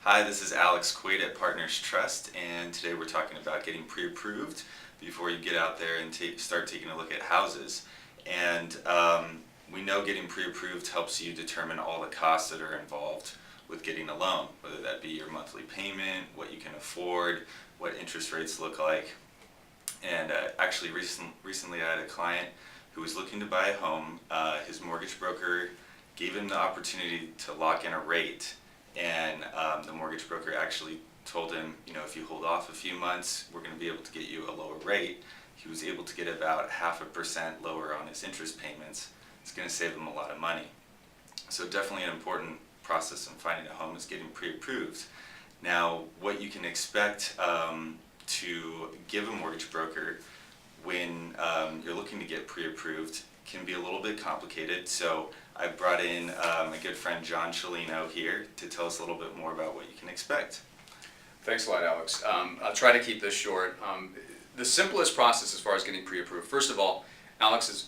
Hi, this is Alex Quaid at Partners Trust, and today we're talking about getting pre-approved before you get out there and start taking a look at houses. And we know getting pre-approved helps you determine all the costs that are involved with getting a loan, whether that be your monthly payment, what you can afford, what interest rates look like. And actually recently I had a client who was looking to buy a home. His mortgage broker gave him the opportunity to lock in a rate, and the mortgage broker actually told him, if you hold off a few months, we're going to be able to get you a lower rate. He was able to get about 0.5% lower on his interest payments. It's going to save him a lot of money. So definitely an important process in finding a home is getting pre-approved. Now, what you can expect to give a mortgage broker when you're looking to get pre-approved can be a little bit complicated. So I brought in my good friend John Cellino here to tell us a little bit more about what you can expect. Thanks a lot, Alex. I'll try to keep this short. The simplest process as far as getting pre-approved, first of all, Alex is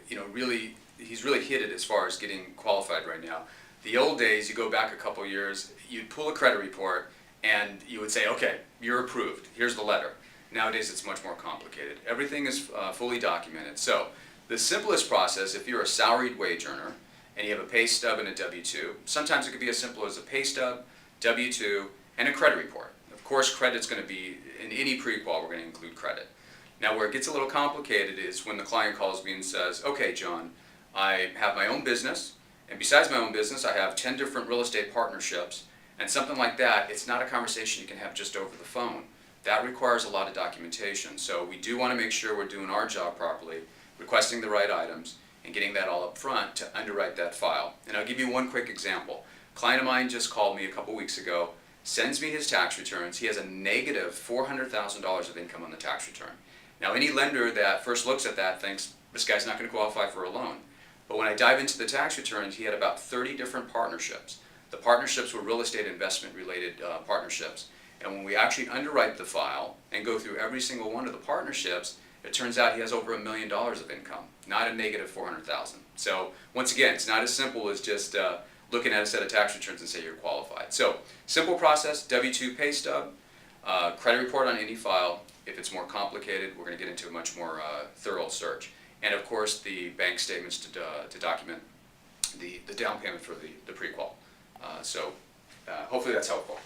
he's really hit it as far as getting qualified right now. The old days, you go back a couple years, you'd pull a credit report and you would say, okay, you're approved, here's the letter. Nowadays it's much more complicated. Everything is fully documented. So the simplest process, if you're a salaried wage earner and you have a pay stub and a W-2, sometimes it could be as simple as a pay stub, W-2, and a credit report. Of course, credit's going to be, in any pre-qual, we're going to include credit. Now, where it gets a little complicated is when the client calls me and says, okay, John, I have my own business, and besides my own business, I have 10 different real estate partnerships, and something like that, it's not a conversation you can have just over the phone. That requires a lot of documentation. So we do want to make sure we're doing our job properly, requesting the right items, and getting that all up front to underwrite that file. And I'll give you one quick example. A client of mine just called me a couple weeks ago, sends me his tax returns. He has a negative $400,000 of income on the tax return. Now, any lender that first looks at that thinks, this guy's not going to qualify for a loan. But when I dive into the tax returns, he had about 30 different partnerships. The partnerships were real estate investment related partnerships. And when we actually underwrite the file and go through every single one of the partnerships, it turns out he has over $1 million of income, not a negative 400,000. So once again, it's not as simple as just looking at a set of tax returns and say you're qualified. So simple process, W-2 pay stub, credit report on any file. If it's more complicated, we're going to get into a much more thorough search. And of course, the bank statements to document the down payment for the pre-qual. Hopefully that's helpful.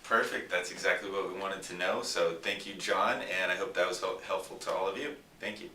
Perfect. That's exactly what we wanted to know. So thank you, John, and I hope that was helpful to all of you. Thank you.